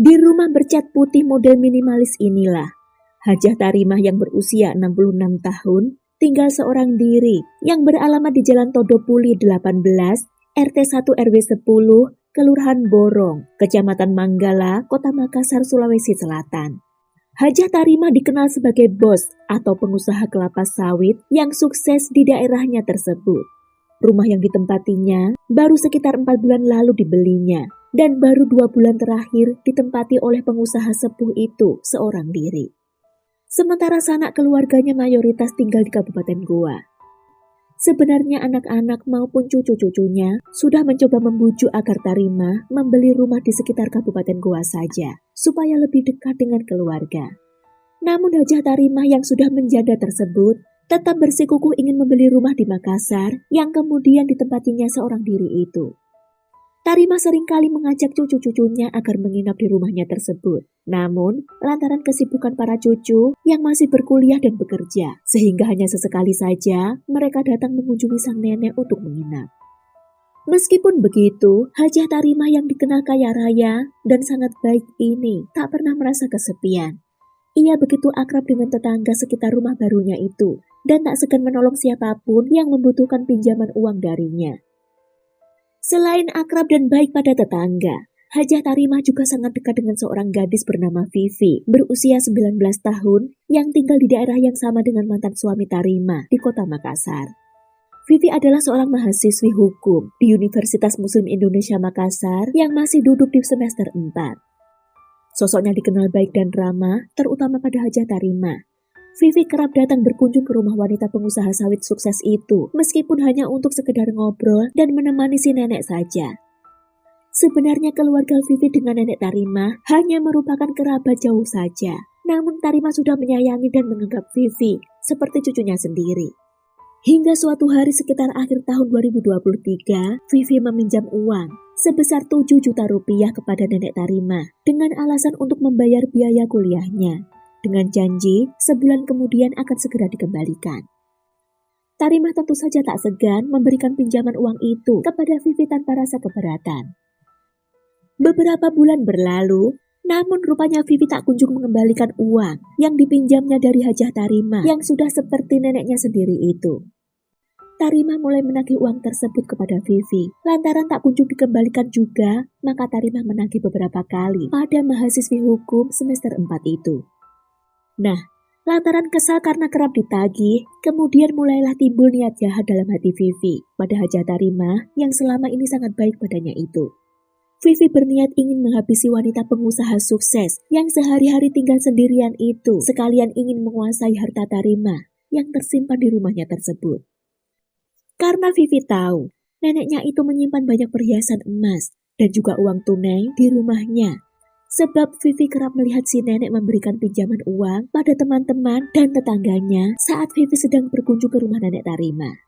Di rumah bercat putih model minimalis inilah, Hajah Tarimah yang berusia 66 tahun tinggal seorang diri yang beralamat di Jalan Todopuli 18, RT 1 RW 10, Kelurahan Borong, Kecamatan Manggala, Kota Makassar, Sulawesi Selatan. Hajah Tarimah dikenal sebagai bos atau pengusaha kelapa sawit yang sukses di daerahnya tersebut. Rumah yang ditempatinya baru sekitar 4 bulan lalu dibelinya dan baru 2 bulan terakhir ditempati oleh pengusaha sepuh itu seorang diri. Sementara sanak keluarganya mayoritas tinggal di Kabupaten Goa. Sebenarnya anak-anak maupun cucu-cucunya sudah mencoba membujuk agar Tarimah membeli rumah di sekitar Kabupaten Goa saja, supaya lebih dekat dengan keluarga. Namun Hajah Tarimah yang sudah menjanda tersebut tetap bersikukuh ingin membeli rumah di Makassar yang kemudian ditempatinya seorang diri itu. Tarimah seringkali mengajak cucu-cucunya agar menginap di rumahnya tersebut. Namun, lantaran kesibukan para cucu yang masih berkuliah dan bekerja, sehingga hanya sesekali saja mereka datang mengunjungi sang nenek untuk menginap. Meskipun begitu, Hajah Tarimah yang dikenal kaya raya dan sangat baik ini tak pernah merasa kesepian. Ia begitu akrab dengan tetangga sekitar rumah barunya itu dan tak segan menolong siapapun yang membutuhkan pinjaman uang darinya. Selain akrab dan baik pada tetangga, Hajah Tarimah juga sangat dekat dengan seorang gadis bernama Vivi, berusia 19 tahun, yang tinggal di daerah yang sama dengan mantan suami Tarimah di Kota Makassar. Vivi adalah seorang mahasiswi hukum di Universitas Muslim Indonesia Makassar yang masih duduk di semester 4. Sosoknya dikenal baik dan ramah, terutama pada Hajah Tarimah. Vivi kerap datang berkunjung ke rumah wanita pengusaha sawit sukses itu, meskipun hanya untuk sekedar ngobrol dan menemani si nenek saja. Sebenarnya keluarga Vivi dengan nenek Tarimah hanya merupakan kerabat jauh saja. Namun Tarimah sudah menyayangi dan menganggap Vivi seperti cucunya sendiri. Hingga suatu hari sekitar akhir tahun 2023, Vivi meminjam uang sebesar 7 juta rupiah kepada nenek Tarimah dengan alasan untuk membayar biaya kuliahnya. Dengan janji, sebulan kemudian akan segera dikembalikan. Tarimah tentu saja tak segan memberikan pinjaman uang itu kepada Vivi tanpa rasa keberatan. Beberapa bulan berlalu, namun rupanya Vivi tak kunjung mengembalikan uang yang dipinjamnya dari Hajah Tarimah yang sudah seperti neneknya sendiri itu. Tarimah mulai menagih uang tersebut kepada Vivi. Lantaran tak kunjung dikembalikan juga, maka Tarimah menagih beberapa kali pada mahasiswi hukum semester 4 itu. Nah, lantaran kesal karena kerap ditagih, kemudian mulailah timbul niat jahat dalam hati Vivi pada Hajah Tarimah yang selama ini sangat baik padanya itu. Vivi berniat ingin menghabisi wanita pengusaha sukses yang sehari-hari tinggal sendirian itu, sekalian ingin menguasai harta Tarimah yang tersimpan di rumahnya tersebut. Karena Vivi tahu, neneknya itu menyimpan banyak perhiasan emas dan juga uang tunai di rumahnya. Sebab Vivi kerap melihat si nenek memberikan pinjaman uang pada teman-teman dan tetangganya saat Vivi sedang berkunjung ke rumah nenek Tarimah.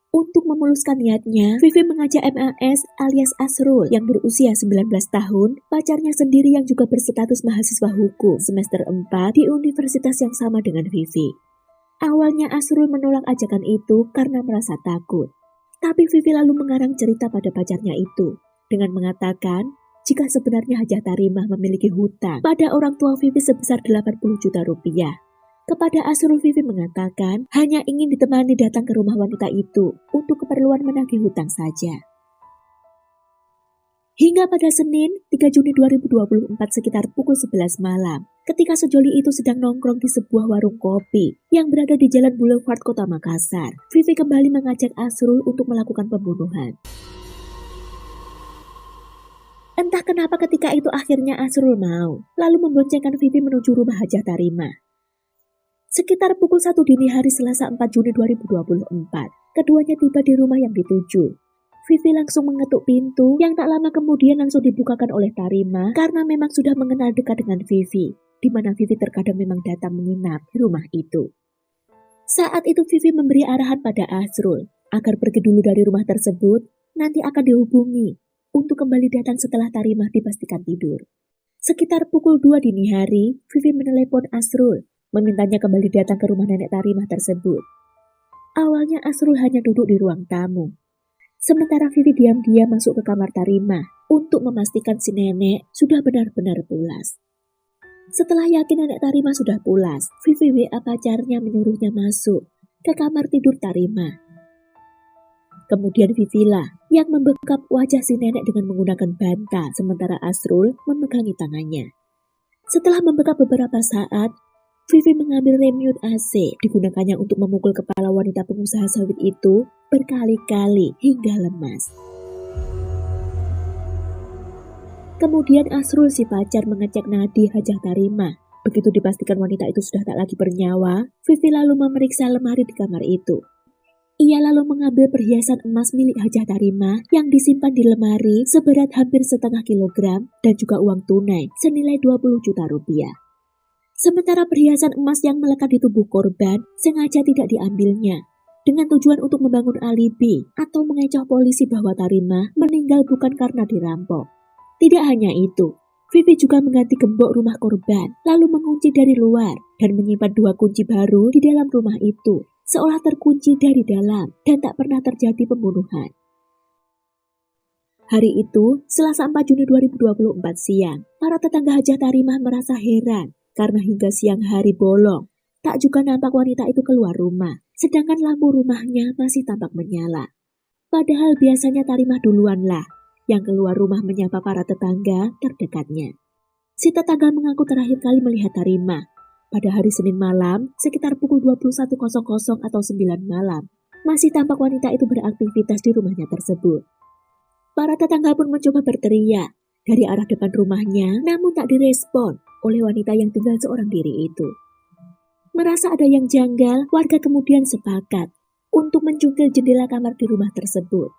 Untuk memuluskan niatnya, Vivi mengajak MAS alias Asrul yang berusia 19 tahun, pacarnya sendiri yang juga berstatus mahasiswa hukum semester 4 di universitas yang sama dengan Vivi. Awalnya Asrul menolak ajakan itu karena merasa takut. Tapi Vivi lalu mengarang cerita pada pacarnya itu dengan mengatakan jika sebenarnya Hajah Tarimah memiliki hutang pada orang tua Vivi sebesar 80 juta rupiah. Kepada Asrul, Vivi mengatakan hanya ingin ditemani datang ke rumah wanita itu untuk keperluan menagih hutang saja. Hingga pada Senin 3 Juni 2024 sekitar pukul 11 malam, ketika sejoli itu sedang nongkrong di sebuah warung kopi yang berada di Jalan Boulevard Kota Makassar, Vivi kembali mengajak Asrul untuk melakukan pembunuhan. Entah kenapa ketika itu akhirnya Asrul mau, lalu memboncengkan Vivi menuju rumah Hajah Tarimah. Sekitar pukul 1 dini hari Selasa 4 Juni 2024, keduanya tiba di rumah yang dituju. Vivi langsung mengetuk pintu yang tak lama kemudian langsung dibukakan oleh Tarimah karena memang sudah mengenal dekat dengan Vivi, di mana Vivi terkadang memang datang menginap di rumah itu. Saat itu Vivi memberi arahan pada Asrul agar pergi dulu dari rumah tersebut, nanti akan dihubungi untuk kembali datang setelah Tarimah dipastikan tidur. Sekitar pukul 2 dini hari, Vivi menelepon Asrul, memintanya kembali datang ke rumah nenek Tarimah tersebut. Awalnya Asrul hanya duduk di ruang tamu. Sementara Vivi diam-diam masuk ke kamar Tarimah untuk memastikan si nenek sudah benar-benar pulas. Setelah yakin nenek Tarimah sudah pulas, Vivi WA pacarnya menyuruhnya masuk ke kamar tidur Tarimah. Kemudian Vivi lah yang membekap wajah si nenek dengan menggunakan bantal, sementara Asrul memegangi tangannya. Setelah membekap beberapa saat, Vivi mengambil remote AC, digunakannya untuk memukul kepala wanita pengusaha sawit itu berkali-kali hingga lemas. Kemudian Asrul si pacar mengecek nadi Hajah Tarimah. Begitu dipastikan wanita itu sudah tak lagi bernyawa, Vivi lalu memeriksa lemari di kamar itu. Ia lalu mengambil perhiasan emas milik Hajah Tarimah yang disimpan di lemari seberat hampir setengah kilogram dan juga uang tunai senilai 20 juta rupiah. Sementara perhiasan emas yang melekat di tubuh korban sengaja tidak diambilnya dengan tujuan untuk membangun alibi atau mengecoh polisi bahwa Tarimah meninggal bukan karena dirampok. Tidak hanya itu, Vivi juga mengganti gembok rumah korban lalu mengunci dari luar dan menyimpan 2 kunci baru di dalam rumah itu, seolah terkunci dari dalam dan tak pernah terjadi pembunuhan. Hari itu, Selasa 4 Juni 2024 siang, para tetangga Hajah Tarimah merasa heran karena hingga siang hari bolong, tak juga nampak wanita itu keluar rumah, sedangkan lampu rumahnya masih tampak menyala. Padahal biasanya Tarimah duluanlah yang keluar rumah menyapa para tetangga terdekatnya. Si tetangga mengaku terakhir kali melihat Tarimah pada hari Senin malam sekitar pukul 21.00 atau 9 malam. Masih tampak wanita itu beraktivitas di rumahnya tersebut. Para tetangga pun mencoba berteriak dari arah depan rumahnya, namun tak direspon oleh wanita yang tinggal seorang diri itu. Merasa ada yang janggal, warga kemudian sepakat untuk mencungkil jendela kamar di rumah tersebut.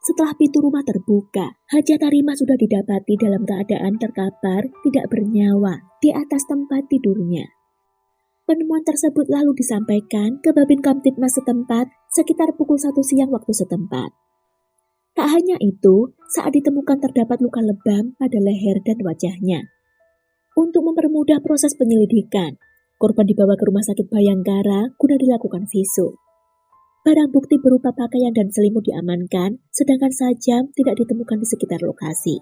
Setelah pintu rumah terbuka, Hajah Tarimah sudah didapati dalam keadaan terkapar tidak bernyawa di atas tempat tidurnya. Penemuan tersebut lalu disampaikan ke Babin Kamtibmas setempat sekitar pukul 1 siang waktu setempat. Tak hanya itu, saat ditemukan terdapat luka lebam pada leher dan wajahnya. Untuk mempermudah proses penyelidikan, korban dibawa ke Rumah Sakit Bayangkara guna dilakukan visum. Barang bukti berupa pakaian dan selimut diamankan, sedangkan sajam tidak ditemukan di sekitar lokasi.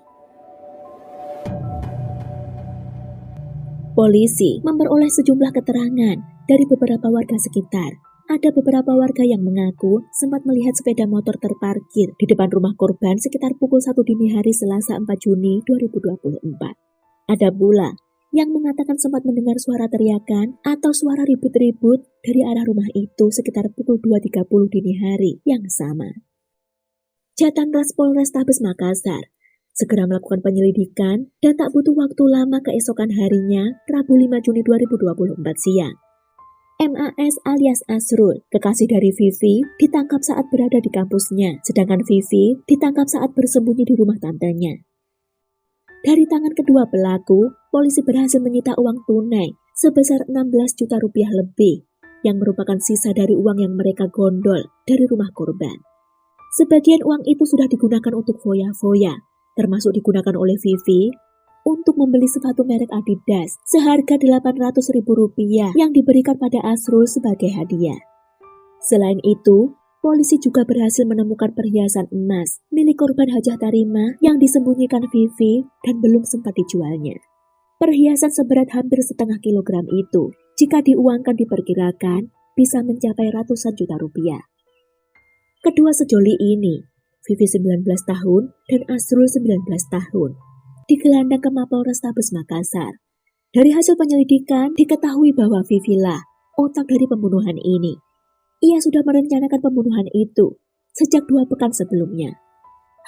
Polisi memperoleh sejumlah keterangan dari beberapa warga sekitar. Ada beberapa warga yang mengaku sempat melihat sepeda motor terparkir di depan rumah korban sekitar pukul 1 dini hari Selasa 4 Juni 2024. Ada pula yang mengatakan sempat mendengar suara teriakan atau suara ribut-ribut dari arah rumah itu sekitar pukul 2.30 dini hari yang sama. Jatan-Ras Polrestabes Makassar segera melakukan penyelidikan dan tak butuh waktu lama keesokan harinya, Rabu 5 Juni 2024 siang. MAS alias Asrul, kekasih dari Vivi, ditangkap saat berada di kampusnya, sedangkan Vivi ditangkap saat bersembunyi di rumah tantenya. Dari tangan kedua pelaku, polisi berhasil menyita uang tunai sebesar 16 juta rupiah lebih, yang merupakan sisa dari uang yang mereka gondol dari rumah korban. Sebagian uang itu sudah digunakan untuk foya-foya, termasuk digunakan oleh Vivi untuk membeli sepatu merek Adidas seharga Rp800.000 yang diberikan pada Asrul sebagai hadiah. Selain itu, polisi juga berhasil menemukan perhiasan emas milik korban Hajah Tarimah yang disembunyikan Vivi dan belum sempat dijualnya. Perhiasan seberat hampir setengah kilogram itu, jika diuangkan diperkirakan, bisa mencapai ratusan juta rupiah. Kedua sejoli ini, Vivi 19 tahun dan Asrul 19 tahun, digelandang ke Mapolrestabes Makassar. Dari hasil penyelidikan, diketahui bahwa Vivi lah otak dari pembunuhan ini. Ia sudah merencanakan pembunuhan itu sejak 2 pekan sebelumnya.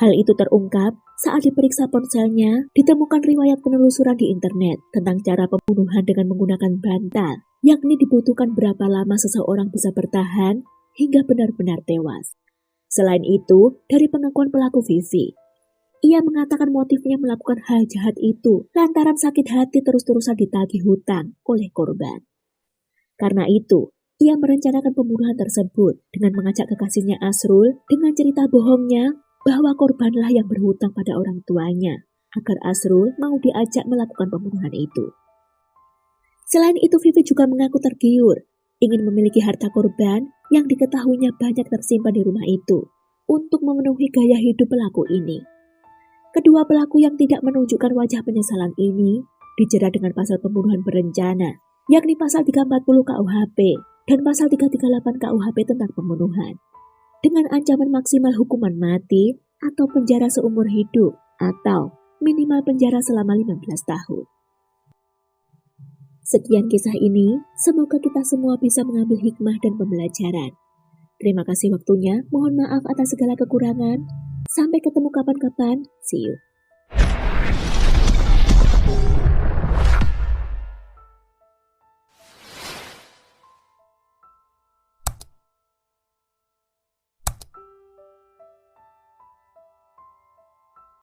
Hal itu terungkap saat diperiksa ponselnya, ditemukan riwayat penelusuran di internet tentang cara pembunuhan dengan menggunakan bantal, yakni dibutuhkan berapa lama seseorang bisa bertahan hingga benar-benar tewas. Selain itu, dari pengakuan pelaku Vivi, ia mengatakan motifnya melakukan hal jahat itu lantaran sakit hati terus-terusan ditagih hutang oleh korban. Karena itu, ia merencanakan pembunuhan tersebut dengan mengajak kekasihnya Asrul dengan cerita bohongnya bahwa korbanlah yang berhutang pada orang tuanya agar Asrul mau diajak melakukan pembunuhan itu. Selain itu, Vivi juga mengaku tergiur ingin memiliki harta korban yang diketahuinya banyak tersimpan di rumah itu. untuk memenuhi gaya hidup pelaku ini. Kedua pelaku yang tidak menunjukkan wajah penyesalan ini dijerat dengan pasal pembunuhan berencana, yakni pasal 340 KUHP dan pasal 338 KUHP tentang pembunuhan, dengan ancaman maksimal hukuman mati atau penjara seumur hidup atau minimal penjara selama 15 tahun. Sekian kisah ini, semoga kita semua bisa mengambil hikmah dan pembelajaran. Terima kasih waktunya, mohon maaf atas segala kekurangan. Sampai ketemu kapan-kapan, see you.